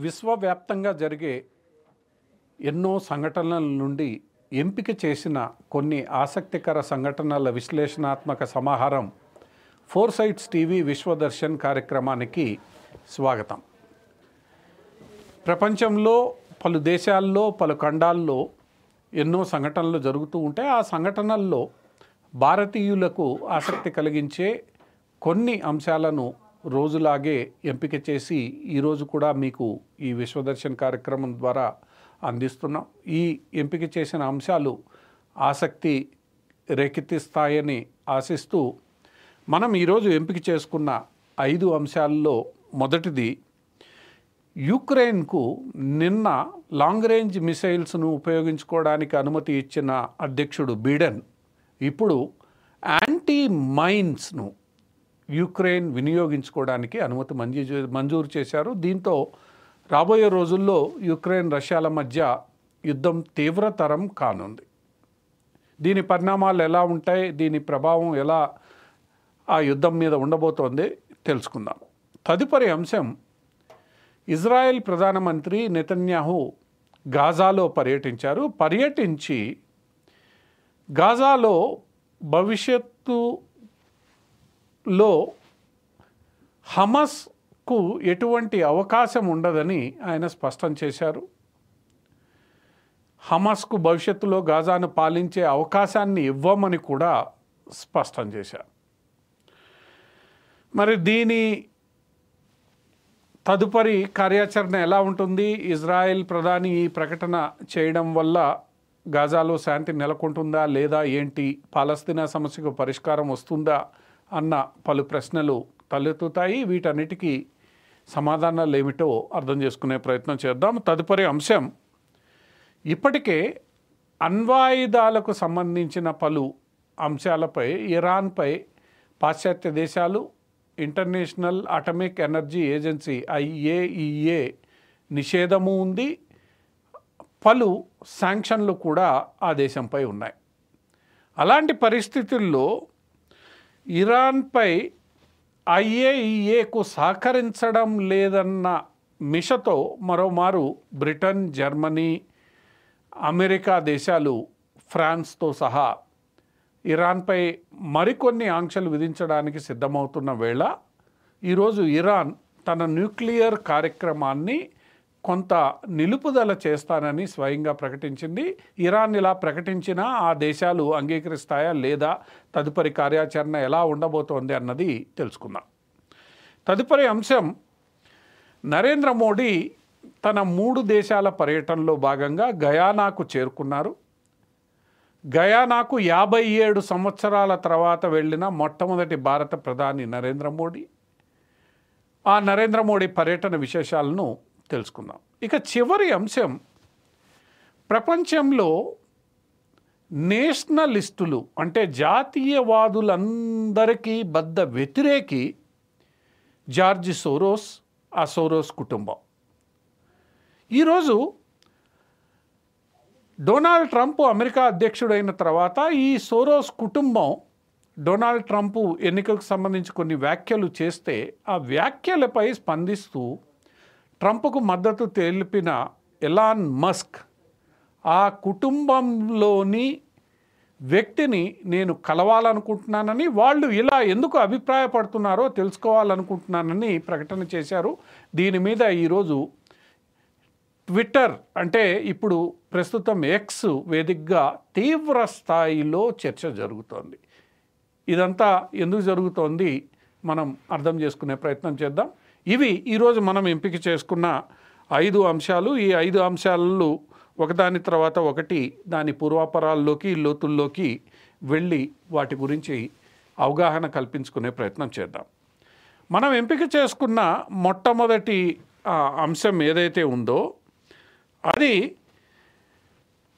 విశ్వవ్యాప్తంగా జరిగే ఎన్నో సంఘటనల నుండి ఎంపిక చేసిన కొన్ని ఆసక్తికర సంఘటనల విశ్లేషణాత్మక సమాహారం ఫోర్సైట్స్ టీవీ విశ్వదర్శన్ కార్యక్రమానికి స్వాగతం. ప్రపంచంలో పలు దేశాల్లో పలు ఖండాల్లో ఎన్నో సంఘటనలు జరుగుతూ ఉంటాయి. ఆ సంఘటనల్లో భారతీయులకు ఆసక్తి కలిగించే కొన్ని అంశాలను రోజులాగే ఎంపిక చేసి ఈరోజు కూడా మీకు ఈ విశ్వదర్శన్ కార్యక్రమం ద్వారా అందిస్తున్నాం. ఈ ఎంపిక చేసిన అంశాలు ఆసక్తి రేకెత్తిస్తాయని ఆశిస్తూ మనం ఈరోజు ఎంపిక చేసుకున్న 5 అంశాల్లో మొదటిది, యుక్రెయిన్కు నిన్న లాంగ్ రేంజ్ మిసైల్స్ను ఉపయోగించుకోవడానికి అనుమతి ఇచ్చిన అధ్యక్షుడు బిడెన్ ఇప్పుడు యాంటీ మైన్స్ను యుక్రెయిన్ వినియోగించుకోవడానికి అనుమతి మంజూరు చేశారు. దీంతో రాబోయే రోజుల్లో యుక్రెయిన్ రష్యాల మధ్య యుద్ధం తీవ్రతరం కానుంది. దీని పరిణామాలు ఎలా ఉంటాయి, దీని ప్రభావం ఎలా ఆ యుద్ధం మీద ఉండబోతోంది తెలుసుకుందాం. తదుపరి అంశం, ఇజ్రాయెల్ ప్రధానమంత్రి నెతన్యాహు గాజాలో పర్యటించి గాజాలో భవిష్యత్తులో హమాస్కు ఎటువంటి అవకాశం ఉండదని ఆయన స్పష్టం చేశారు. హమాస్కు భవిష్యత్తులో గాజాను పాలించే అవకాశాన్ని ఇవ్వమని కూడా స్పష్టం చేశారు. మరి దీని తదుపరి కార్యాచరణ ఎలా ఉంటుంది? ఇజ్రాయెల్ ప్రధాని ఈ ప్రకటన చేయడం వల్ల గాజాలో శాంతి నెలకొంటుందా లేదా ఏంటి, పాలస్తీనా సమస్యకు పరిష్కారం వస్తుందా అన్న పలు ప్రశ్నలు తలెత్తుతాయి. వీటన్నిటికీ సమాధానాలు ఏమిటో అర్థం చేసుకునే ప్రయత్నం చేద్దాం. తదుపరి అంశం, ఇప్పటికే అణ్వాయుధాలకు సంబంధించిన పలు అంశాలపై ఇరాన్పై పాశ్చాత్య దేశాలు, international atomic energy agency IAEA నిషేధము ఉంది. పలు శాంక్షన్లు కూడా ఆ దేశంపై ఉన్నాయి. అలాంటి పరిస్థితుల్లో ఇరాన్పై IAEAకు సహకరించడం లేదన్న మిషతో మరోమారు బ్రిటన్, జర్మనీ, అమెరికా దేశాలు, ఫ్రాన్స్తో సహా ఇరాన్పై మరికొన్ని ఆంక్షలు విధించడానికి సిద్ధమవుతున్న వేళ ఈరోజు ఇరాన్ తన న్యూక్లియర్ కార్యక్రమాన్ని కొంత నిలుపుదల చేస్తానని స్వయంగా ప్రకటించింది. ఇరాన్ ఇలా ప్రకటించినా ఆ దేశాలు అంగీకరిస్తాయా లేదా, తదుపరి కార్యాచరణ ఎలా ఉండబోతోంది అన్నది తెలుసుకుందాం. తదుపరి అంశం, నరేంద్ర మోడీ తన 3 దేశాల పర్యటనలో భాగంగా గయానాకు చేరుకున్నారు. గయానాకు 57 సంవత్సరాల తర్వాత వెళ్ళిన మొట్టమొదటి భారత ప్రధాని నరేంద్ర మోడీ. ఆ నరేంద్ర మోడీ పర్యటన విశేషాలను తెలుసుకుందాం. ఇక చివరి అంశం, ప్రపంచంలో నేషనలిస్టులు అంటే జాతీయవాదులందరికీ బద్ద వ్యతిరేకి జార్జ్ సోరోస్, ఆ సోరోస్ కుటుంబం. ఈరోజు డొనాల్డ్ ట్రంప్ అమెరికా అధ్యక్షుడైన తర్వాత ఈ సోరోస్ కుటుంబం డొనాల్డ్ ట్రంప్ ఎన్నికలకు సంబంధించి కొన్ని వ్యాఖ్యలు చేస్తే ఆ వ్యాఖ్యలపై స్పందిస్తూ ట్రంప్కు మద్దతు తెలిపిన ఎలాన్ మస్క్ ఆ కుటుంబంలోని వ్యక్తిని నేను కలవాలనుకుంటున్నానని, వాళ్ళు ఇలా ఎందుకు అభిప్రాయపడుతున్నారో తెలుసుకోవాలనుకుంటున్నానని ప్రకటన చేశారు. దీని మీద ఈరోజు ట్విట్టర్ అంటే ఇప్పుడు ప్రస్తుతం ఎక్స్ వేదికగా తీవ్ర స్థాయిలో చర్చ జరుగుతోంది. ఇదంతా ఎందుకు జరుగుతోంది మనం అర్థం చేసుకునే ప్రయత్నం చేద్దాం. ఇవి ఈరోజు మనం ఎంపిక చేసుకున్న 5 అంశాలు. ఈ 5 అంశాలలో ఒకదాని తర్వాత ఒకటి దాని పూర్వాపరాల్లోకి, లోతుల్లోకి వెళ్ళి వాటి గురించి అవగాహన కల్పించుకునే ప్రయత్నం చేద్దాం. మనం ఎంపిక చేసుకున్న మొట్టమొదటి అంశం ఏదైతే ఉందో అది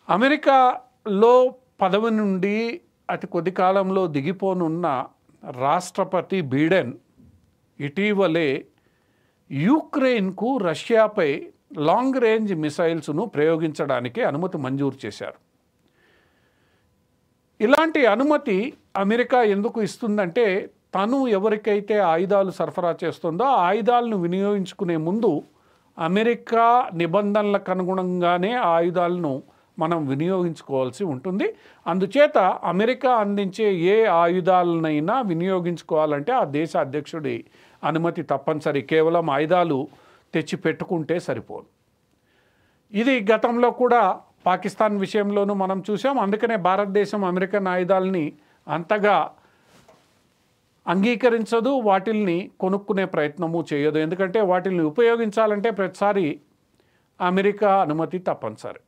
అమెరికాలో పదవి నుండి అతి కొద్ది కాలంలో దిగిపోనున్న రాష్ట్రపతి బిడెన్ ఇటీవలే యుక్రెయిన్కు రష్యాపై లాంగ్ రేంజ్ మిసైల్స్ను ప్రయోగించడానికి అనుమతి మంజూరు చేశారు. ఇలాంటి అనుమతి అమెరికా ఎందుకు ఇస్తుందంటే తను ఎవరికైతే ఆయుధాలు సరఫరా చేస్తుందో ఆ ఆయుధాలను వినియోగించుకునే ముందు అమెరికా నిబంధనలకు అనుగుణంగానే ఆ ఆయుధాలను మనం వినియోగించుకోవాల్సి ఉంటుంది. అందుచేత అమెరికా అందించే ఏ ఆయుధాలనైనా వినియోగించుకోవాలంటే ఆ దేశ అధ్యక్షుడి అనుమతి తప్పనిసరి. కేవలం ఆయుధాలు తెచ్చి పెట్టుకుంటే సరిపోదు. ఇది గతంలో కూడా పాకిస్తాన్ విషయంలోనూ మనం చూసాం. అందుకనే భారతదేశం అమెరికన్ ఆయుధాలని అంతగా అంగీకరించదు, వాటిల్ని కొనుక్కునే ప్రయత్నము చేయదు. ఎందుకంటే వాటిని ఉపయోగించాలంటే ప్రతిసారి అమెరికా అనుమతి తప్పనిసరి.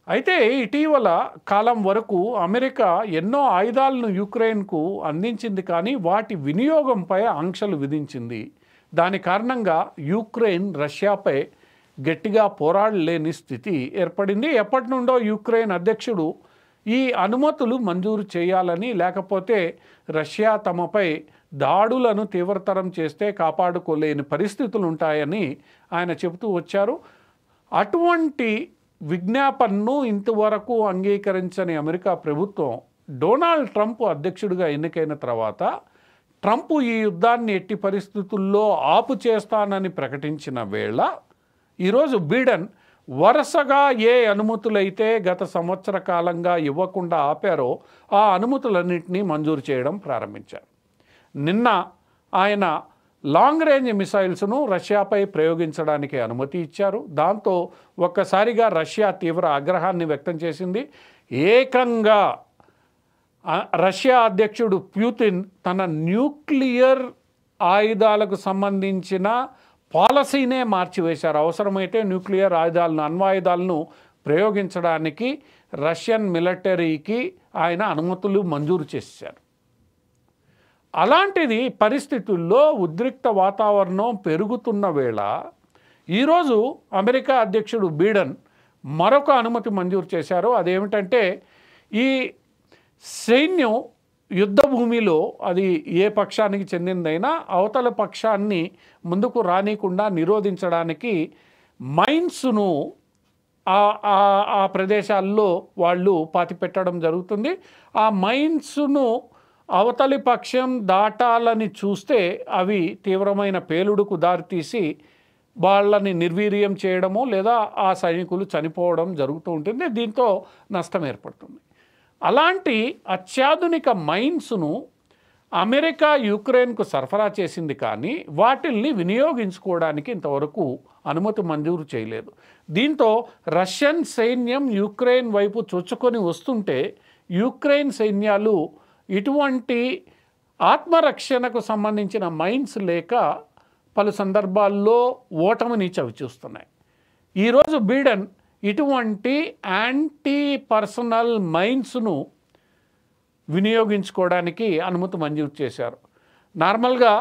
అయితే ఇటీవల కాలం వరకు అమెరికా ఎన్నో ఆయుధాలను యుక్రెయిన్కు అందించింది, కానీ వాటి వినియోగంపై ఆంక్షలు విధించింది. దాని కారణంగా యుక్రెయిన్ రష్యాపై గట్టిగా పోరాడలేని స్థితి ఏర్పడింది. ఎప్పటి నుండో యుక్రెయిన్ అధ్యక్షుడు ఈ అనుమతులు మంజూరు చేయాలని, లేకపోతే రష్యా తమపై దాడులను తీవ్రతరం చేస్తే కాపాడుకోలేని పరిస్థితులు ఉంటాయని ఆయన చెబుతూ వచ్చారు. అటువంటి విజ్ఞాపనను ఇంతవరకు అంగీకరించని అమెరికా ప్రభుత్వం డొనాల్డ్ ట్రంప్ అధ్యక్షుడిగా ఎన్నికైన తర్వాత ట్రంప్ ఈ యుద్ధాన్ని ఎట్టి పరిస్థితుల్లో ఆపు చేస్తానని ప్రకటించిన వేళ ఈరోజు బైడెన్ వరుసగా ఏ అనుమతులైతే గత సంవత్సర కాలంగా ఇవ్వకుండా ఆపారో ఆ అనుమతులన్నింటినీ మంజూరు చేయడం ప్రారంభించారు. నిన్న ఆయన లాంగ్ రేంజ్ మిసైల్స్ను రష్యాపై ప్రయోగించడానికి అనుమతి ఇచ్చారు. దాంతో ఒక్కసారిగా రష్యా తీవ్ర ఆగ్రహాన్ని వ్యక్తం చేసింది. ఏకంగా రష్యా అధ్యక్షుడు పుతిన్ తన న్యూక్లియర్ ఆయుధాలకు సంబంధించిన పాలసీనే మార్చివేశారు. అవసరమైతే న్యూక్లియర్ ఆయుధాలను, అణ్వాయుధాలను ప్రయోగించడానికి రష్యన్ మిలిటరీకి ఆయన అనుమతులు మంజూరు చేశారు. అలాంటిది పరిస్థితుల్లో ఉద్రిక్త వాతావరణం పెరుగుతున్న వేళ ఈరోజు అమెరికా అధ్యక్షుడు బైడెన్ మరొక అనుమతి మంజూరు చేశారు. అదేమిటంటే ఈ సైన్యం యుద్ధ భూమిలో అది ఏ పక్షానికి చెందిందైనా అవతల పక్షాన్ని ముందుకు రానికుండా నిరోధించడానికి మైన్స్ను ఆ ప్రదేశాల్లో వాళ్ళు పాతిపెట్టడం జరుగుతుంది. ఆ మైన్స్ను అవతలి పక్షం దాటాలని చూస్తే అవి తీవ్రమైన పేలుడుకు దారితీసి వాళ్ళని నిర్వీర్యం చేయడము లేదా ఆ సైనికులు చనిపోవడం జరుగుతూ ఉంటుంది. దీంతో నష్టం ఏర్పడుతుంది. అలాంటి అత్యాధునిక మైన్స్ను అమెరికా యుక్రెయిన్కు సరఫరా చేసింది, కానీ వాటిల్ని వినియోగించుకోవడానికి ఇంతవరకు అనుమతి మంజూరు చేయలేదు. దీంతో రష్యన్ సైన్యం యుక్రెయిన్ వైపు చొచ్చుకొని వస్తుంటే యుక్రెయిన్ సైన్యాలు ఇటువంటి ఆత్మరక్షణకు సంబంధించిన మైన్స్ లేక పలు సందర్భాల్లో ఓటమిని చవిచూస్తున్నాయి. ఈరోజు బైడెన్ ఇటువంటి యాంటీ పర్సనల్ మైన్స్ను వినియోగించుకోవడానికి అనుమతి మంజూరు చేశారు. నార్మల్గా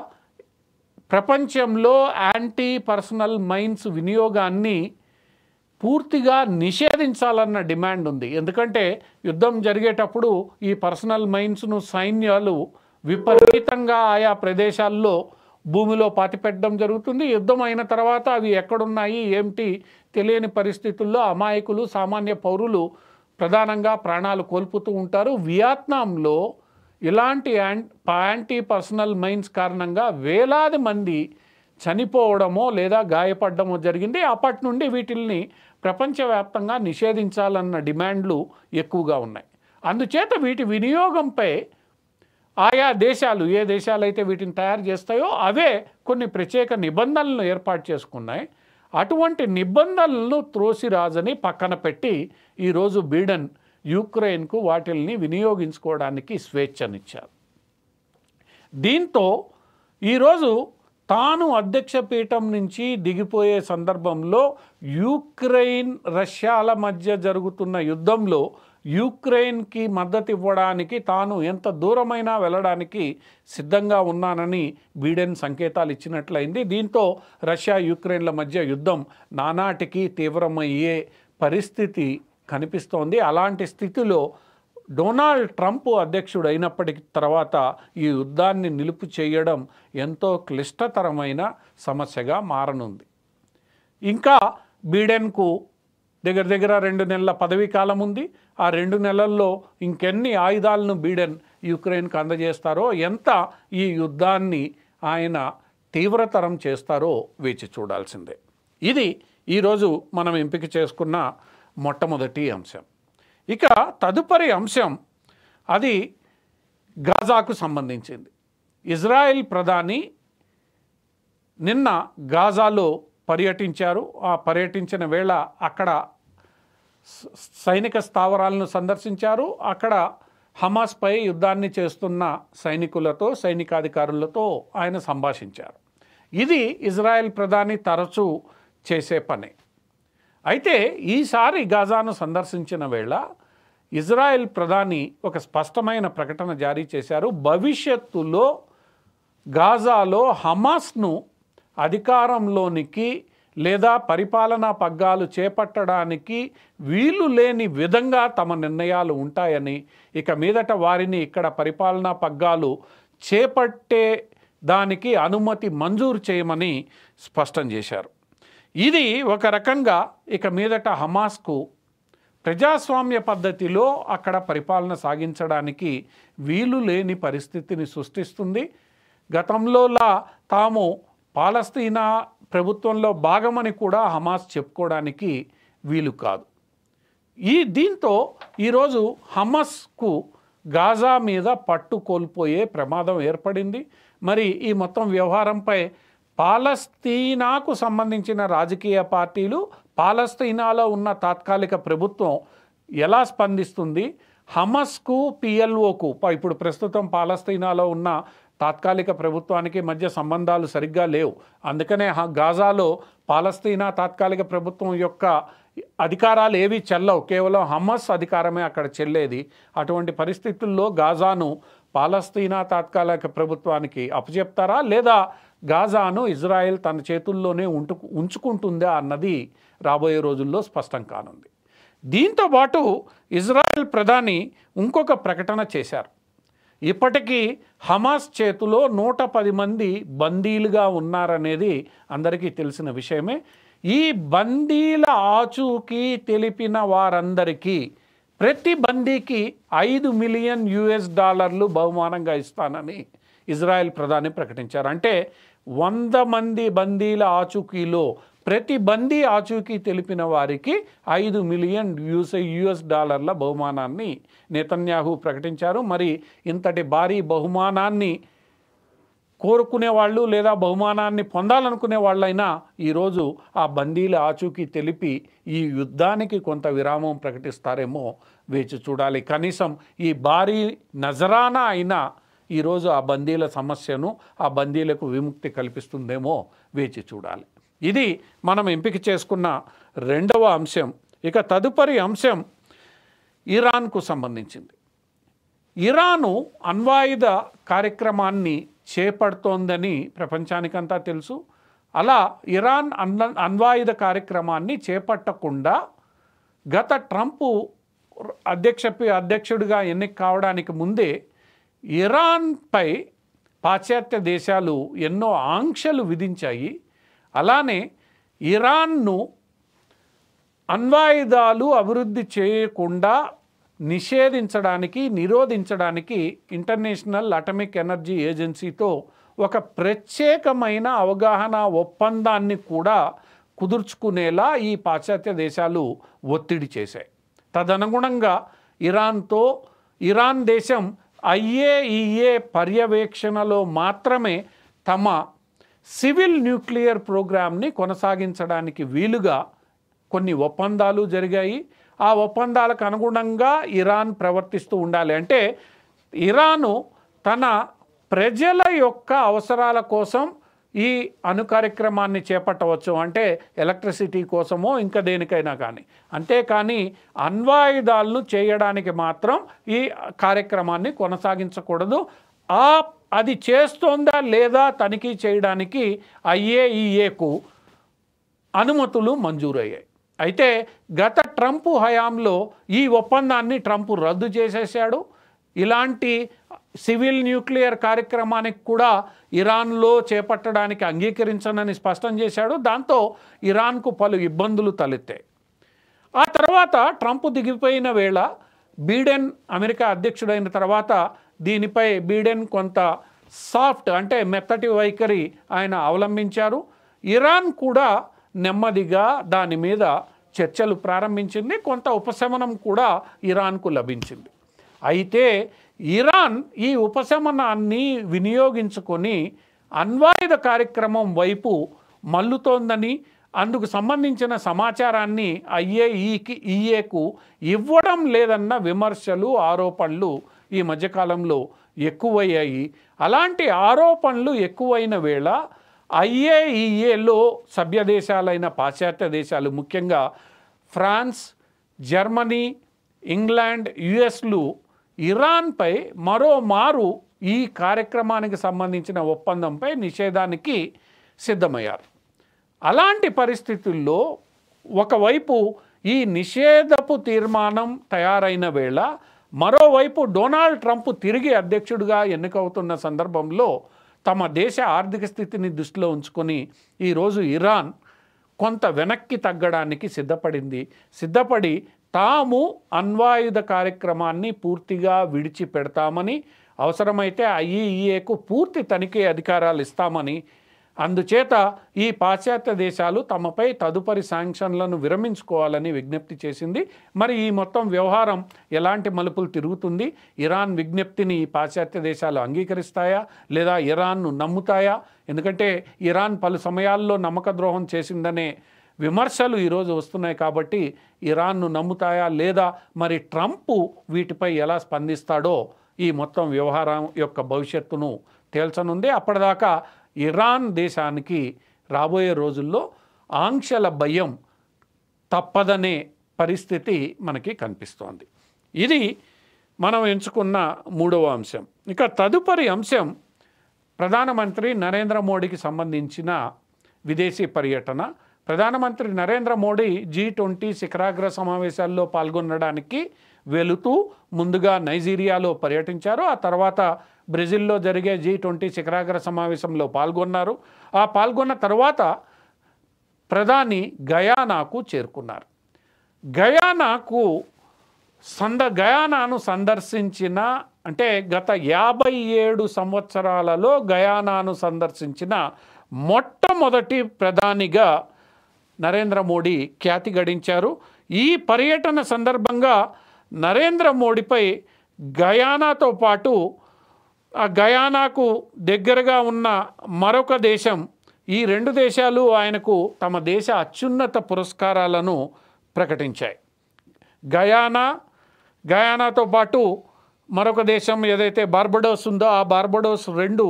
ప్రపంచంలో యాంటీ పర్సనల్ మైన్స్ వినియోగాన్ని పూర్తిగా నిషేధించాలన్న డిమాండ్ ఉంది. ఎందుకంటే యుద్ధం జరిగేటప్పుడు ఈ పర్సనల్ మైన్స్ను సైన్యాలు విపరీతంగా ఆయా ప్రదేశాల్లో భూమిలో పాతిపెట్టడం జరుగుతుంది. యుద్ధం అయిన తర్వాత అవి ఎక్కడున్నాయి ఏమిటి తెలియని పరిస్థితుల్లో అమాయకులు, సామాన్య పౌరులు ప్రధానంగా ప్రాణాలు కోల్పోతూ ఉంటారు. వియత్నాంలో ఇలాంటి యాంటీ పర్సనల్ మైన్స్ కారణంగా వేలాది మంది చనిపోవడమో లేదా గాయపడడమో జరిగింది. అప్పటి నుండి వీటిల్ని ప్రపంచవ్యాప్తంగా నిషేధించాలన్న డిమాండ్లు ఎక్కువగా ఉన్నాయి. అందుచేత వీటి వినియోగంపై ఆయా దేశాలు, ఏ దేశాలైతే వీటిని తయారు చేస్తాయో అవే కొన్ని ప్రత్యేక నిబంధనలను ఏర్పాటు చేసుకున్నాయి. అటువంటి నిబంధనలను త్రోసిరాజని పక్కన పెట్టి ఈరోజు బైడెన్ యుక్రెయిన్కు వాటిల్ని వినియోగించుకోవడానికి స్వేచ్ఛనిచ్చారు. దీంతో ఈరోజు తాను అధ్యక్ష పీఠం నుంచి దిగిపోయే సందర్భంలో యుక్రెయిన్ రష్యాల మధ్య జరుగుతున్న యుద్ధంలో యుక్రెయిన్కి మద్దతు ఇవ్వడానికి తాను ఎంత దూరమైనా వెళ్ళడానికి సిద్ధంగా ఉన్నానని బైడెన్ సంకేతాలు ఇచ్చినట్లయింది. దీంతో రష్యా యుక్రెయిన్ల మధ్య యుద్ధం నానాటికి తీవ్రమయ్యే పరిస్థితి కనిపిస్తోంది. అలాంటి స్థితిలో డొనాల్డ్ ట్రంప్ అధ్యక్షుడు అయినప్పటికీ తర్వాత ఈ యుద్ధాన్ని నిలుపు చేయడం ఎంతో క్లిష్టతరమైన సమస్యగా మారనుంది. ఇంకా బైడెన్కు దగ్గర 2 నెలల పదవీ కాలం ఉంది. ఆ 2 నెలల్లో ఇంకెన్ని ఆయుధాలను బైడెన్ యుక్రెయిన్కు అందజేస్తారో, ఎంత ఈ యుద్ధాన్ని ఆయన తీవ్రతరం చేస్తారో వేచి చూడాల్సిందే. ఇది ఈరోజు మనం ఎంపిక చేసుకున్న మొట్టమొదటి అంశం. ఇక తదుపరి అంశం అది గాజాకు సంబంధించింది. ఇజ్రాయెల్ ప్రధాని నిన్న గాజాలో పర్యటించారు. ఆ పర్యటించిన వేళ అక్కడ సైనిక స్థావరాలను సందర్శించారు. అక్కడ హమాస్పై యుద్ధాన్ని చేస్తున్న సైనికాధికారులతో ఆయన సంభాషించారు. ఇది ఇజ్రాయెల్ ప్రధాని తరచూ చేసే పని. అయితే ఈసారి గాజాను సందర్శించిన వేళ ఇజ్రాయెల్ ప్రధాని ఒక స్పష్టమైన ప్రకటన జారీ చేశారు. భవిష్యత్తులో గాజాలో హమాస్ను అధికారంలోనికి లేదా పరిపాలనా పగ్గాలు చేపట్టడానికి వీలు లేని విధంగా తమ నిర్ణయాలు ఉంటాయని, ఇక మీదట వారిని ఇక్కడ పరిపాలనా పగ్గాలు చేపట్టే దానికి అనుమతి మంజూరు చేయమని స్పష్టం చేశారు. ఇది ఒక రకంగా ఇక మీదట హమాస్కు ప్రజాస్వామ్య పద్ధతిలో అక్కడ పరిపాలన సాగించడానికి వీలు లేని పరిస్థితిని సృష్టిస్తుంది. గతంలోలా తాము పాలస్తీనా ప్రభుత్వంలో భాగమని కూడా హమాస్ చెప్పుకోవడానికి వీలు కాదు. దీంతో ఈరోజు హమాస్కు గాజా మీద పట్టు కోల్పోయే ప్రమాదం ఏర్పడింది. మరి ఈ మొత్తం వ్యవహారంపై పాలస్తీనాకు సంబంధించిన రాజకీయ పార్టీలు, పాలస్తీనాలో ఉన్న తాత్కాలిక ప్రభుత్వం ఎలా స్పందిస్తుంది, హమాస్కు పిఎల్ఓకు ఇప్పుడు ప్రస్తుతం పాలస్తీనాలో ఉన్న తాత్కాలిక ప్రభుత్వానికి మధ్య సంబంధాలు సరిగ్గా లేవు. అందుకనే గాజాలో పాలస్తీనా తాత్కాలిక ప్రభుత్వం యొక్క అధికారాలు ఏవి చెల్లవు, కేవలం హమాస్ అధికారమే అక్కడ చెల్లేది. అటువంటి పరిస్థితుల్లో గాజాను పాలస్తీనా తాత్కాలిక ప్రభుత్వానికి అప్పచెప్తారా, లేదా గాజాను ఇజ్రాయెల్ తన చేతుల్లోనే ఉంచుకుంటుందా అన్నది రాబోయే రోజుల్లో స్పష్టం కానుంది. దీంతోపాటు ఇజ్రాయెల్ ప్రధాని ఇంకొక ప్రకటన చేశారు. ఇప్పటికీ హమాస్ చేతిలో 110 మంది బందీలుగా ఉన్నారనేది అందరికీ తెలిసిన విషయమే. ఈ బందీల ఆచూకీ తెలిపిన వారందరికీ ప్రతి బందీకి $5 మిలియన్ బహుమానంగా ఇస్తానని ఇజ్రాయెల్ ప్రధాని ప్రకటించారు. అంటే 100 మంది బందీల ఆచూకీలో ప్రతి బందీ ఆచూకీ తెలిపిన వారికి $5 మిలియన్ బహుమానాన్ని నెతన్యాహు ప్రకటించారు. మరి ఇంతటి భారీ బహుమానాన్ని కోరుకునే వాళ్ళు లేదా బహుమానాన్ని పొందాలనుకునే వాళ్ళైనా ఈరోజు ఆ బందీల ఆచూకీ తెలిపి ఈ యుద్ధానికి కొంత విరామం ప్రకటిస్తారేమో వేచి చూడాలి. కనీసం ఈ భారీ నజరానా అయినా ఈరోజు ఆ బందీల సమస్యను, ఆ బందీలకు విముక్తి కల్పిస్తుందేమో వేచి చూడాలి. ఇది మనం ఎంపిక చేసుకున్న రెండవ అంశం. ఇక తదుపరి అంశం ఇరాన్కు సంబంధించింది. ఇరాను అణ్వాయుధ కార్యక్రమాన్ని చేపడుతోందని ప్రపంచానికంతా తెలుసు. అలా ఇరాన్ అణ్వాయుధ చేపట్టకుండా గత ట్రంప్ అధ్యక్షుడిగా ఎన్నిక కావడానికి ముందే ఇరాన్పై పాశ్చాత్య దేశాలు ఎన్నో ఆంక్షలు విధించాయి. అలానే ఇరాన్ను అణ్వాయుధాలు అభివృద్ధి చేయకుండా నిరోధించడానికి ఇంటర్నేషనల్ అటామిక్ ఎనర్జీ ఏజెన్సీతో ఒక ప్రత్యేకమైన అవగాహన ఒప్పందాన్ని కూడా కుదుర్చుకునేలా ఈ పాశ్చాత్య దేశాలు ఒత్తిడి చేశాయి. తదనుగుణంగా ఇరాన్ దేశం IAEA పర్యవేక్షణలో మాత్రమే తమ సివిల్ న్యూక్లియర్ ప్రోగ్రామ్ని కొనసాగించడానికి వీలుగా కొన్ని ఒప్పందాలు జరిగాయి. ఆ ఒప్పందాలకు అనుగుణంగా ఇరాన్ ప్రవర్తిస్తూ ఉండాలి. అంటే ఇరాను తన ప్రజల యొక్క అవసరాల కోసం ఈ అణు కార్యక్రమాన్ని చేపట్టవచ్చు, అంటే ఎలక్ట్రిసిటీ కోసమో ఇంకా దేనికైనా కానీ. అంతేకాని అణ్వాయుధాలను చేయడానికి మాత్రం ఈ కార్యక్రమాన్ని కొనసాగించకూడదు. అది చేస్తోందా లేదా తనిఖీ చేయడానికి IAEAకు అనుమతులు మంజూరయ్యాయి. అయితే గత ట్రంప్ హయాంలో ఈ ఒప్పందాన్ని ట్రంప్ రద్దు చేసేశాడు. ఇలాంటి సివిల్ న్యూక్లియర్ కార్యక్రమానికి కూడా ఇరాన్లో చేపట్టడానికి అంగీకరించనని స్పష్టం చేశాడు. దాంతో ఇరాన్కు పలు ఇబ్బందులు తలెత్తాయి. ఆ తర్వాత ట్రంప్ దిగిపోయిన వేళ బైడెన్ అమెరికా అధ్యక్షుడైన తర్వాత దీనిపై బైడెన్ కొంత సాఫ్ట్ అంటే మెత్తటి వైఖరి ఆయన అవలంబించారు. ఇరాన్ కూడా నెమ్మదిగా దాని మీద చర్చలు ప్రారంభించింది. కొంత ఉపశమనం కూడా ఇరాన్కు లభించింది. అయితే ఇరాన్ ఈ ఉపశమనాన్ని వినియోగించుకొని అణ్వాయుధ కార్యక్రమం వైపు మల్లుతోందని, అందుకు సంబంధించిన సమాచారాన్ని IAEAకు ఇవ్వడం లేదన్న విమర్శలు, ఆరోపణలు ఈ మధ్యకాలంలో ఎక్కువయ్యాయి. అలాంటి ఆరోపణలు ఎక్కువైన వేళ IAEAలో సభ్య దేశాలైన పాశ్చాత్య దేశాలు, ముఖ్యంగా ఫ్రాన్స్, జర్మనీ, ఇంగ్లాండ్, యుఎస్లు ఇరాన్పై మరోమారు ఈ కార్యక్రమానికి సంబంధించిన ఒప్పందంపై నిషేధానికి సిద్ధమయ్యారు. అలాంటి పరిస్థితుల్లో ఒకవైపు ఈ నిషేధపు తీర్మానం తయారైన వేళ, మరోవైపు డొనాల్డ్ ట్రంప్ తిరిగి అధ్యక్షుడిగా ఎన్నికవుతున్న సందర్భంలో తమ దేశ ఆర్థిక స్థితిని దృష్టిలో ఉంచుకొని ఈరోజు ఇరాన్ కొంత వెనక్కి తగ్గడానికి సిద్ధపడి తాము అణ్వాయుధ కార్యక్రమాన్ని పూర్తిగా విడిచిపెడతామని, అవసరమైతే IAEAకు పూర్తి తనిఖీ అధికారాలు ఇస్తామని, అందుచేత ఈ పాశ్చాత్య దేశాలు తమపై తదుపరి శాంక్షన్లను విరమించుకోవాలని విజ్ఞప్తి చేసింది. మరి ఈ మొత్తం వ్యవహారం ఎలాంటి మలుపులు తిరుగుతుంది? ఇరాన్ విజ్ఞప్తిని ఈ పాశ్చాత్య దేశాలు అంగీకరిస్తాయా లేదా ఇరాన్ను నమ్ముతాయా? ఎందుకంటే ఇరాన్ పలు సమయాల్లో నమ్మక ద్రోహం చేసిందనే విమర్శలు ఈరోజు వస్తున్నాయి. కాబట్టి ఇరాన్ను నమ్ముతాయా లేదా, మరి ట్రంప్ వీటిపై ఎలా స్పందిస్తాడో ఈ మొత్తం వ్యవహారం యొక్క భవిష్యత్తును తేల్చనుంది. అప్పటిదాకా ఇరాన్ దేశానికి రాబోయే రోజుల్లో ఆంక్షల భయం తప్పదనే పరిస్థితి మనకి కనిపిస్తోంది. ఇది మనం ఎంచుకున్న మూడవ అంశం. ఇక తదుపరి అంశం ప్రధానమంత్రి నరేంద్ర మోడీకి సంబంధించిన విదేశీ పర్యటన. ప్రధానమంత్రి నరేంద్ర మోడీ G20 శిఖరాగ్ర సమావేశాల్లో పాల్గొనడానికి వెళుతూ ముందుగా నైజీరియాలో పర్యటించారు. ఆ తర్వాత బ్రెజిల్లో జరిగే G20 శిఖరాగ్ర సమావేశంలో పాల్గొన్నారు. ఆ పాల్గొన్న తర్వాత ప్రధాని గయానాకు చేరుకున్నారు. గయానాను సందర్శించిన, అంటే గత 57 సంవత్సరాలలో గయానాను సందర్శించిన మొట్టమొదటి ప్రధానిగా నరేంద్ర మోడీ ఖ్యాతి గడించారు. ఈ పర్యటన సందర్భంగా నరేంద్ర మోడీపై గయానాతో పాటు ఆ గయానాకు దగ్గరగా ఉన్న మరొక దేశం, ఈ రెండు దేశాలు ఆయనకు తమ దేశ అత్యున్నత పురస్కారాలను ప్రకటించాయి. గయానాతో పాటు మరొక దేశం ఏదైతే బార్బడోస్ ఉందో, ఆ బార్బడోస్ రెండు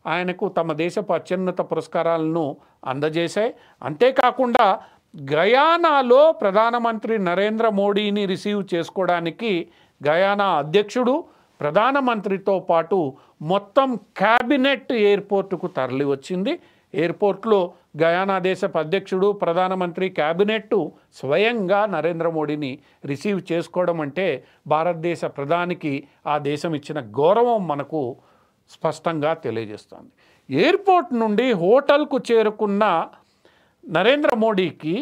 ఆయనకు తమ దేశపు అత్యున్నత పురస్కారాలను అందజేశాయి. అంతేకాకుండా గయానాలో ప్రధానమంత్రి నరేంద్ర మోడీని రిసీవ్ చేసుకోవడానికి గయానా అధ్యక్షుడు ప్రధానమంత్రితో పాటు మొత్తం క్యాబినెట్ ఎయిర్పోర్టుకు తరలి వచ్చింది. ఎయిర్పోర్ట్లో గయానా దేశపు అధ్యక్షుడు, ప్రధానమంత్రి, క్యాబినెట్ స్వయంగా నరేంద్ర మోడీని రిసీవ్ చేసుకోవడం అంటే భారతదేశ ప్రధానికి ఆ దేశం ఇచ్చిన గౌరవం మనకు స్పష్టంగా తెలియజేస్తోంది. ఎయిర్పోర్ట్ నుండి హోటల్కు చేరుకున్న నరేంద్ర మోడీకి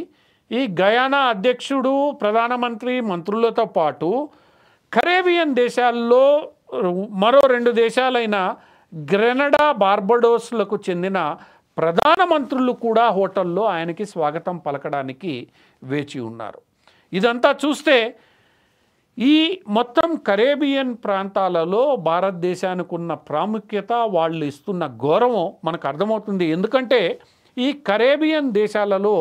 ఈ గయానా అధ్యక్షుడు, ప్రధానమంత్రి, మంత్రులతో పాటు కరేబియన్ దేశాల్లో మరో 2 దేశాలైన గ్రెనడా, బార్బడోస్లకు చెందిన ప్రధానమంత్రులు కూడా హోటల్లో ఆయనకి స్వాగతం పలకడానికి వేచి ఉన్నారు. ఇదంతా చూస్తే ఈ మొత్తం కరేబియన్ ప్రాంతాలలో భారతదేశానికి ఉన్న ప్రాముఖ్యత, వాళ్ళు ఇస్తున్న గౌరవం మనకు అర్థమవుతుంది. ఎందుకంటే ఈ కరేబియన్ దేశాలలో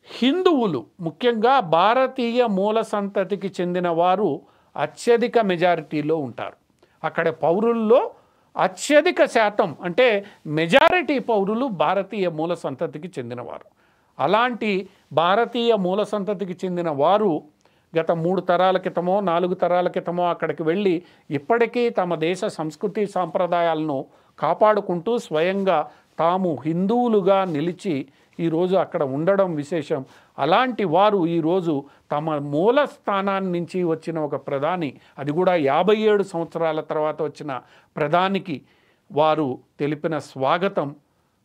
హిందువులు, ముఖ్యంగా భారతీయ మూల సంతతికి చెందిన వారు అత్యధిక మెజారిటీలో ఉంటారు. అక్కడ పౌరుల్లో అత్యధిక శాతం, అంటే మెజారిటీ పౌరులు భారతీయ మూల సంతతికి చెందినవారు. అలాంటి భారతీయ మూల సంతతికి చెందిన వారు గత 3 తరాల క్రితమో 4 తరాల క్రితమో అక్కడికి వెళ్ళి ఇప్పటికీ తమ దేశ సంస్కృతి సాంప్రదాయాలను కాపాడుకుంటూ స్వయంగా తాము హిందువులుగా నిలిచి ఈరోజు అక్కడ ఉండడం విశేషం. అలాంటి వారు ఈరోజు తమ మూల స్థానాన్ని నుంచి వచ్చిన ఒక ప్రధాని, అది కూడా 57 సంవత్సరాల తర్వాత వచ్చిన ప్రధానికి వారు తెలిపిన స్వాగతం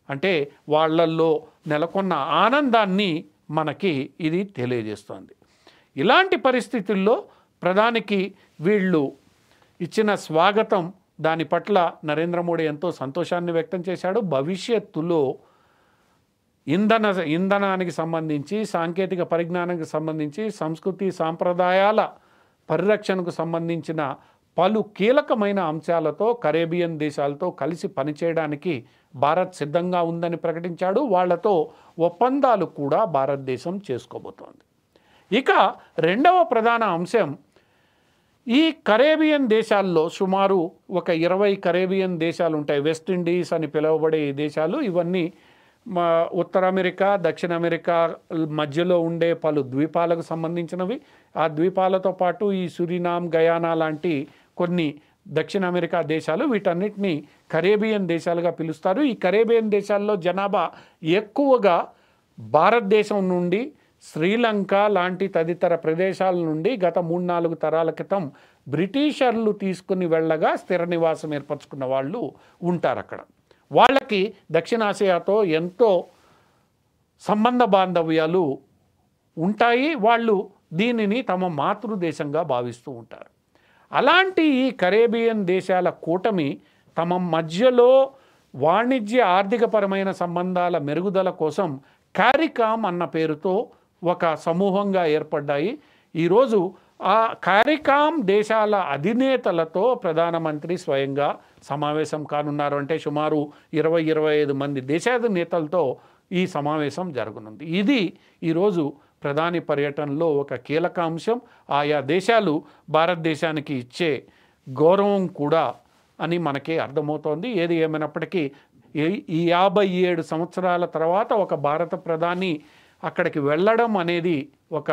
అంటే వాళ్ళల్లో నెలకొన్న ఆనందాన్ని మనకి ఇది తెలియజేస్తోంది. ఇలాంటి పరిస్థితుల్లో ప్రధానికి వీళ్ళు ఇచ్చిన స్వాగతం, దాని పట్ల నరేంద్ర మోడీ ఎంతో సంతోషాన్ని వ్యక్తం చేశాడు. భవిష్యత్తులో ఇంధనానికి సంబంధించి, సాంకేతిక పరిజ్ఞానానికి సంబంధించి, సంస్కృతి సాంప్రదాయాల పరిరక్షణకు సంబంధించిన పలు కీలకమైన అంశాలతో కరేబియన్ దేశాలతో కలిసి పనిచేయడానికి భారత్ సిద్ధంగా ఉందని ప్రకటించాడు. వాళ్లతో ఒప్పందాలు కూడా భారతదేశం చేసుకోబోతోంది. ఇక రెండవ ప్రధాన అంశం, ఈ కరేబియన్ దేశాల్లో సుమారు ఒక 20 కరేబియన్ దేశాలు ఉంటాయి. వెస్ట్ ఇండీస్ అని పిలువబడే ఈ దేశాలు, ఇవన్నీ ఉత్తర అమెరికా, దక్షిణ అమెరికా మధ్యలో ఉండే పలు ద్వీపాలకు సంబంధించినవి. ఆ ద్వీపాలతో పాటు ఈ సురినామ్, గయానా లాంటి కొన్ని దక్షిణ అమెరికా దేశాలు, వీటన్నిటిని కరేబియన్ దేశాలుగా పిలుస్తారు. ఈ కరేబియన్ దేశాల్లో జనాభా ఎక్కువగా భారతదేశం నుండి, శ్రీలంక లాంటి తదితర ప్రదేశాల నుండి గత 3-4 తరాల క్రితం బ్రిటిషర్లు తీసుకుని వెళ్ళగా స్థిర నివాసం ఏర్పరచుకున్న వాళ్ళు ఉంటారు అక్కడ. వాళ్ళకి దక్షిణాసియాతో ఎంతో సంబంధ బాంధవ్యాలు ఉంటాయి. వాళ్ళు దీనిని తమ మాతృదేశంగా భావిస్తూ ఉంటారు. అలాంటి ఈ కరేబియన్ దేశాల కూటమి తమ మధ్యలో వాణిజ్య ఆర్థికపరమైన సంబంధాల మెరుగుదల కోసం కారికామ్ అన్న పేరుతో ఒక సమూహంగా ఏర్పడ్డాయి. ఈరోజు ఆ కారికామ్ దేశాల అధినేతలతో ప్రధానమంత్రి స్వయంగా సమావేశం కానున్నారు. అంటే సుమారు 20-25 మంది దేశాధినేతలతో ఈ సమావేశం జరగనుంది. ఇది ఈరోజు ప్రధాని పర్యటనలో ఒక కీలక అంశం. ఆయా దేశాలు భారతదేశానికి ఇచ్చే గౌరవం కూడా అని మనకి అర్థమవుతోంది. ఏది ఏమైనప్పటికీ ఈ 57 సంవత్సరాల తర్వాత ఒక భారత ప్రధాని అక్కడికి వెళ్ళడం అనేది ఒక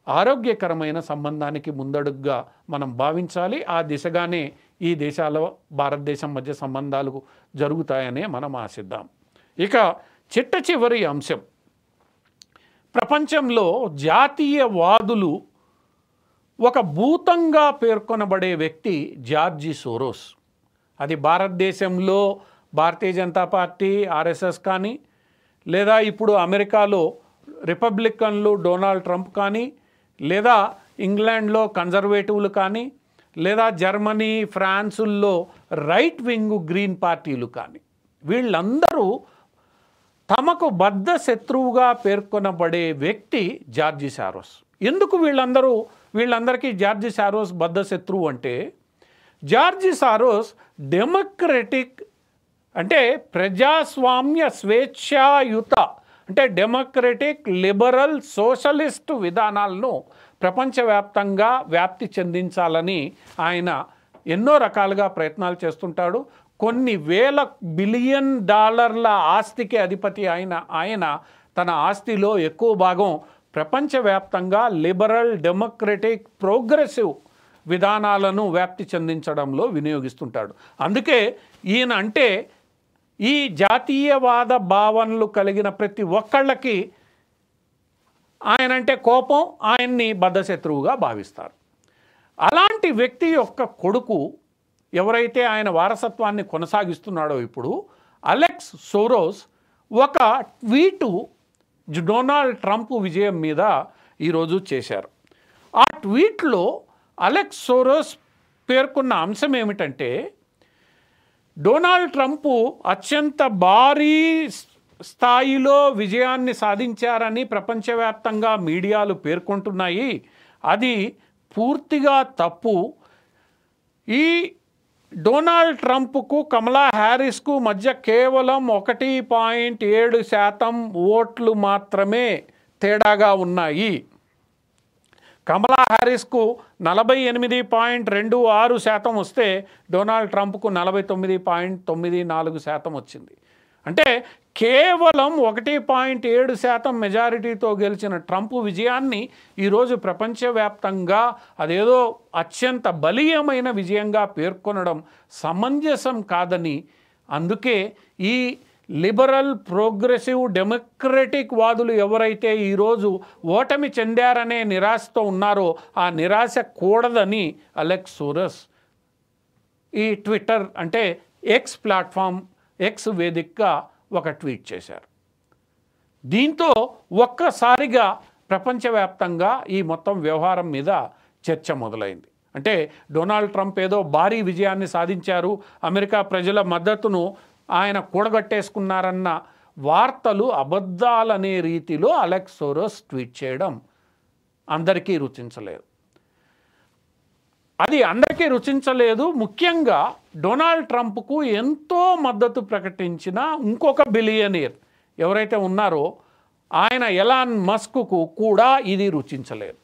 ఆరోగ్యకరమైన సంబంధానికి ముందడుగుగా మనం భావించాలి. ఆ దిశగానే ఈ దేశాల భారతదేశం మధ్య సంబంధాలు జరుగుతాయనే మనం ఆశిద్దాం. ఇక చిట్ట చివరి అంశం, ప్రపంచంలో జాతీయవాదులు ఒక భూతంగా పేర్కొనబడే వ్యక్తి జార్జి సోరోస్. అది భారతదేశంలో భారతీయ జనతా పార్టీ, ఆర్ఎస్ఎస్ కానీ, లేదా ఇప్పుడు అమెరికాలో రిపబ్లికన్లు డొనాల్డ్ ట్రంప్ కానీ, లేదా ఇంగ్లాండ్లో కన్జర్వేటివ్లు కానీ, లేదా జర్మనీ, ఫ్రాన్సుల్లో రైట్ వింగ్ గ్రీన్ పార్టీలు కానీ, వీళ్ళందరూ తమకు బద్ధ శత్రువుగా పేర్కొనబడే వ్యక్తి జార్జి సారోస్. ఎందుకు వీళ్ళందరికీ జార్జి సారోస్ బద్ధ శత్రువు అంటే, జార్జి సారోస్ డెమోక్రటిక్ అంటే ప్రజాస్వామ్య స్వేచ్ఛాయుత అంటే డెమోక్రటిక్, లిబరల్, సోషలిస్ట్ విధానాలను ప్రపంచవ్యాప్తంగా వ్యాప్తి చెందించాలని ఆయన ఎన్నో రకాలుగా ప్రయత్నాలు చేస్తుంటాడు. కొన్ని వేల బిలియన్ డాలర్ల ఆస్తికి అధిపతి ఆయన తన ఆస్తిలో ఎక్కువ భాగం ప్రపంచవ్యాప్తంగా లిబరల్, డెమోక్రటిక్, ప్రోగ్రెసివ్ విధానాలను వ్యాప్తి చెందించడంలో వినియోగిస్తుంటాడు. అందుకే ఈయన అంటే ఈ జాతీయవాద భావనలు కలిగిన ప్రతి ఒక్కళ్ళకి ఆయనంటే కోపం, ఆయన్ని బద్ధశత్రువుగా భావిస్తారు. అలాంటి వ్యక్తి యొక్క కొడుకు ఎవరైతే ఆయన వారసత్వాన్ని కొనసాగిస్తున్నాడో ఇప్పుడు, అలెక్స్ సోరోస్, ఒక ట్వీటు డొనాల్డ్ ట్రంప్ విజయం మీద ఈరోజు చేశారు. ఆ ట్వీట్లో అలెక్స్ సోరోస్ పేర్కొన్న అంశం ఏమిటంటే, డొనాల్డ్ ట్రంప్ అత్యంత భారీ స్థాయిలో విజయాన్ని సాధించారని ప్రపంచవ్యాప్తంగా మీడియాలు పేర్కొంటున్నాయి. అది పూర్తిగా తప్పు. ఈ డొనాల్డ్ ట్రంప్కు, కమలా హ్యారిస్కు మధ్య కేవలం 1.7% ఓట్లు మాత్రమే తేడాగా ఉన్నాయి. కమలా హ్యారిస్కు 48.26% వస్తే డొనాల్డ్ ట్రంప్కు 49.94% వచ్చింది. అంటే కేవలం 1.7% మెజారిటీతో గెలిచిన ట్రంప్ విజయాన్ని ఈరోజు ప్రపంచవ్యాప్తంగా అదేదో అత్యంత బలీయమైన విజయంగా పేర్కొనడం సమంజసం కాదని, అందుకే ఈ లిబరల్, ప్రోగ్రెసివ్, డెమోక్రటిక్ వాదులు ఎవరైతే ఈరోజు ఓటమి చెందారనే నిరాశతో ఉన్నారో ఆ నిరాశ కూడదని అలెక్స్ సోరోస్ ఈ ట్విట్టర్ అంటే ఎక్స్ ప్లాట్ఫామ్, ఎక్స్ వేదికగా ఒక ట్వీట్ చేశారు. దీంతో ఒక్కసారిగా ప్రపంచవ్యాప్తంగా ఈ మొత్తం వ్యవహారం మీద చర్చ మొదలైంది. అంటే డొనాల్డ్ ట్రంప్ ఏదో భారీ విజయాన్ని సాధించారు, అమెరికా ప్రజల మద్దతును ఆయన కూడగట్టేసుకున్నారన్న వార్తలు అబద్ధాలనే రీతిలో అలెక్స్ సోరోస్ ట్వీట్ చేయడం అందరికీ రుచించలేదు. అది అందరికీ రుచించలేదు. ముఖ్యంగా డొనాల్డ్ ట్రంప్కు ఎంతో మద్దతు ప్రకటించిన ఇంకొక బిలియనీర్ ఎవరైతే ఉన్నారో ఆయన ఎలాన్ మస్క్కు కూడా ఇది రుచించలేదు.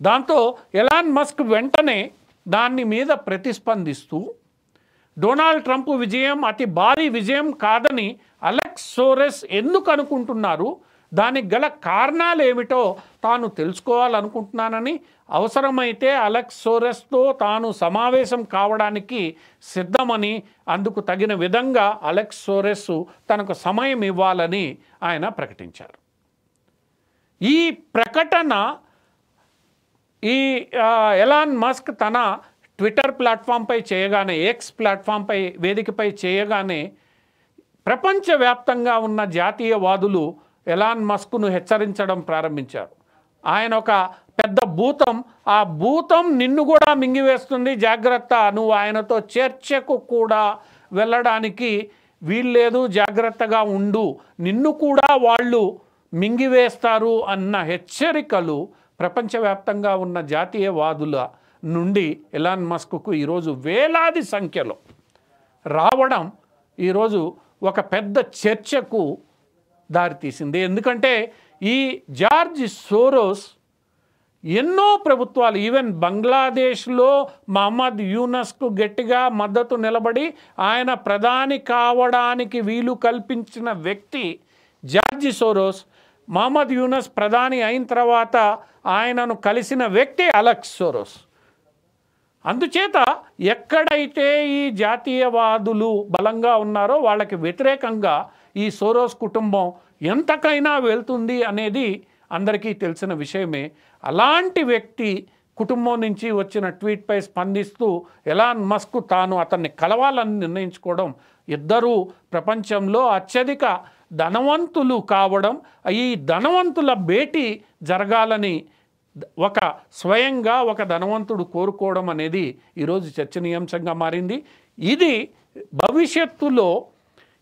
దాంతో ఎలాన్ మస్క్ వెంటనే దాని మీద ప్రతిస్పందిస్తూ డొనాల్డ్ ట్రంప్ విజయం అతి భారీ విజయం కాదని అలెక్స్ సోరెస్ ఎందుకు అనుకుంటున్నారు, దానికి గల కారణాలు ఏమిటో తాను తెలుసుకోవాలనుకుంటున్నానని, అవసరమైతే అలెక్స్ సోరెస్తో తాను సమావేశం కావడానికి సిద్ధమని, అందుకు తగిన విధంగా అలెక్స్ సోరెస్ తనకు సమయం ఇవ్వాలని ఆయన ప్రకటించారు. ఈ ప్రకటన ఈ ఎలాన్ మస్క్ తన ట్విట్టర్ ప్లాట్ఫామ్పై చేయగానే, ఎక్స్ ప్లాట్ఫామ్పై వేదికపై చేయగానే ప్రపంచవ్యాప్తంగా ఉన్న జాతీయవాదులు ఎలాన్ మస్క్ను హెచ్చరించడం ప్రారంభించారు. ఆయన ఒక పెద్ద భూతం, ఆ భూతం నిన్ను కూడా మింగివేస్తుంది, జాగ్రత్త, నువ్వు ఆయనతో చర్చకు కూడా వెళ్ళడానికి వీల్లేదు, జాగ్రత్తగా ఉండు, నిన్ను కూడా వాళ్ళు మింగివేస్తారు అన్న హెచ్చరికలు ప్రపంచవ్యాప్తంగా ఉన్న జాతీయవాదుల నుండి ఎలాన్ మస్క్కు ఈరోజు వేలాది సంఖ్యలో రావడం ఈరోజు ఒక పెద్ద చర్చకు దారితీసింది. ఎందుకంటే ఈ జార్జ్ సోరోస్ ఎన్నో ప్రభుత్వాలు, ఈవెన్ బంగ్లాదేశ్లో మహమ్మద్ యూనస్కు గట్టిగా మద్దతు నిలబడి ఆయన ప్రధాని కావడానికి వీలు కల్పించిన వ్యక్తి జార్జ్ సోరోస్. మహమ్మద్ యూనస్ ప్రధాని అయిన తర్వాత ఆయనను కలిసిన వ్యక్తి అలెక్స్ సోరోస్. అందుచేత ఎక్కడైతే ఈ జాతీయవాదులు బలంగా ఉన్నారో వాళ్ళకి వ్యతిరేకంగా ఈ సోరోస్ కుటుంబం ఎంతకైనా వెళ్తుంది అనేది అందరికీ తెలిసిన విషయమే. అలాంటి వ్యక్తి కుటుంబం నుంచి వచ్చిన ట్వీట్పై స్పందిస్తూ ఎలాన్ మస్క్ తాను అతన్ని కలవాలని నిర్ణయించుకోవడం, ఇద్దరూ ప్రపంచంలో అత్యధిక ధనవంతులు కావడం, ఈ ధనవంతుల భేటీ జరగాలని స్వయంగా ఒక ధనవంతుడు కోరుకోవడం అనేది ఈరోజు చర్చనీయాంశంగా మారింది. ఇది భవిష్యత్తులో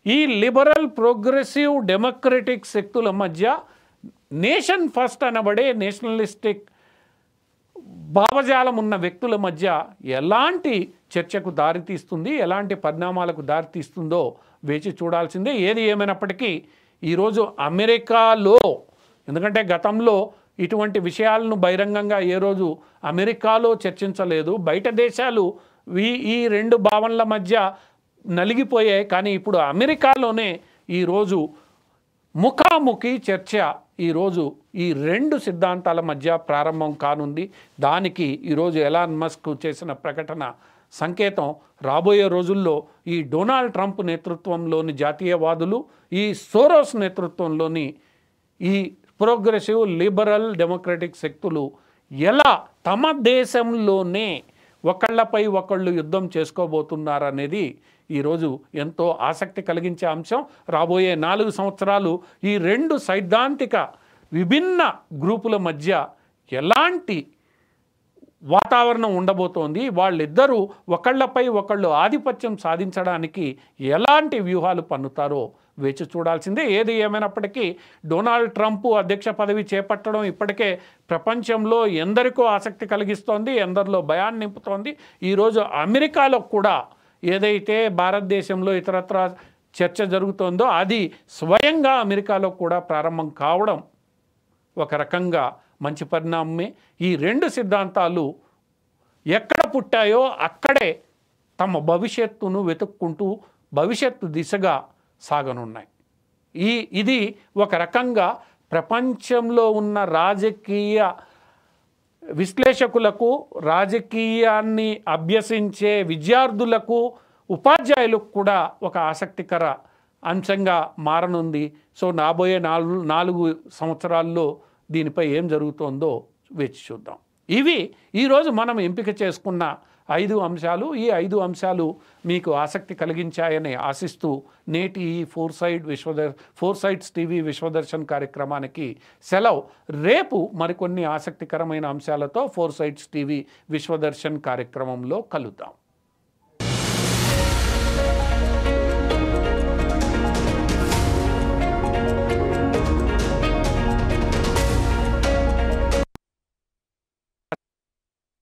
ఈ లిబరల్, ప్రోగ్రెసివ్, డెమోక్రటిక్ శక్తుల మధ్య నేషన్ ఫస్ట్ అనబడే నేషనలిస్టిక్ భావజాలం ఉన్న వ్యక్తుల మధ్య ఎలాంటి చర్చకు దారితీస్తుంది, ఎలాంటి పరిణామాలకు దారితీస్తుందో వేచి చూడాల్సిందే. ఏది ఏమైనప్పటికీ ఈరోజు అమెరికాలో, ఎందుకంటే గతంలో ఇటువంటి విషయాలను బహిరంగంగా ఏ రోజు అమెరికాలో చర్చించలేదు, బయట దేశాలు ఈ రెండు భావనల మధ్య నలిగిపోయాయి. కానీ ఇప్పుడు అమెరికాలోనే ఈరోజు ముఖాముఖి చర్చ ఈరోజు ఈ రెండు సిద్ధాంతాల మధ్య ప్రారంభం కానుంది. దానికి ఈరోజు ఎలాన్ మస్క్ చేసిన ప్రకటన సంకేతం. రాబోయే రోజుల్లో ఈ డొనాల్డ్ ట్రంప్ నేతృత్వంలోని జాతీయవాదులు, ఈ సోరోస్ నేతృత్వంలోని ఈ ప్రోగ్రెసివ్, లిబరల్, డెమోక్రటిక్ శక్తులు ఎలా తమ దేశంలోనే ఒకళ్ళపై ఒకళ్ళు యుద్ధం చేసుకోబోతున్నారనేది ఈరోజు ఎంతో ఆసక్తి కలిగించే అంశం. రాబోయే 4 సంవత్సరాలు ఈ రెండు సైద్ధాంతిక విభిన్న గ్రూపుల మధ్య ఎలాంటి వాతావరణం ఉండబోతోంది, వాళ్ళిద్దరూ ఒకళ్ళపై ఒకళ్ళు ఆధిపత్యం సాధించడానికి ఎలాంటి వ్యూహాలు పన్నుతారో వేచి చూడాల్సిందే. ఏది ఏమైనప్పటికీ డొనాల్డ్ ట్రంప్ అధ్యక్ష పదవి చేపట్టడం ఇప్పటికే ప్రపంచంలో ఎందరికో ఆసక్తి కలిగిస్తోంది, ఎందరిలో భయాన్ని నింపుతోంది. ఈరోజు అమెరికాలో కూడా ఏదైతే భారతదేశంలో ఇతరత్ర చర్చ జరుగుతోందో అది స్వయంగా అమెరికాలో కూడా ప్రారంభం కావడం ఒక రకంగా మంచి పరిణామమే. ఈ రెండు సిద్ధాంతాలు ఎక్కడ పుట్టాయో అక్కడే తమ భవిష్యత్తును వెతుక్కుంటూ భవిష్యత్తు దిశగా సాగనున్నాయి. ఇది ఒక రకంగా ప్రపంచంలో ఉన్న రాజకీయ విశ్లేషకులకు, రాజకీయాన్ని అభ్యసించే విద్యార్థులకు, ఉపాధ్యాయులకు కూడా ఒక ఆసక్తికర అంశంగా మారనుంది. సో రాబోయే 4 సంవత్సరాల్లో దీనిపై ఏం జరుగుతోందో వేచి చూద్దాం. ఇవి ఈరోజు మనం ఎంపిక చేసుకున్న 5 అంశాలు. ఈ 5 అంశాలు మీకు ఆసక్తి కలిగించాయని ఆశిస్తూ నేటి ఈ ఫోర్సైట్స్ టీవీ విశ్వదర్శన్ కార్యక్రమానికి సెలవు. రేపు మరికొన్ని ఆసక్తికరమైన అంశాలతో ఫోర్సైట్స్ టీవీ విశ్వదర్శన్ కార్యక్రమంలో కలుద్దాం.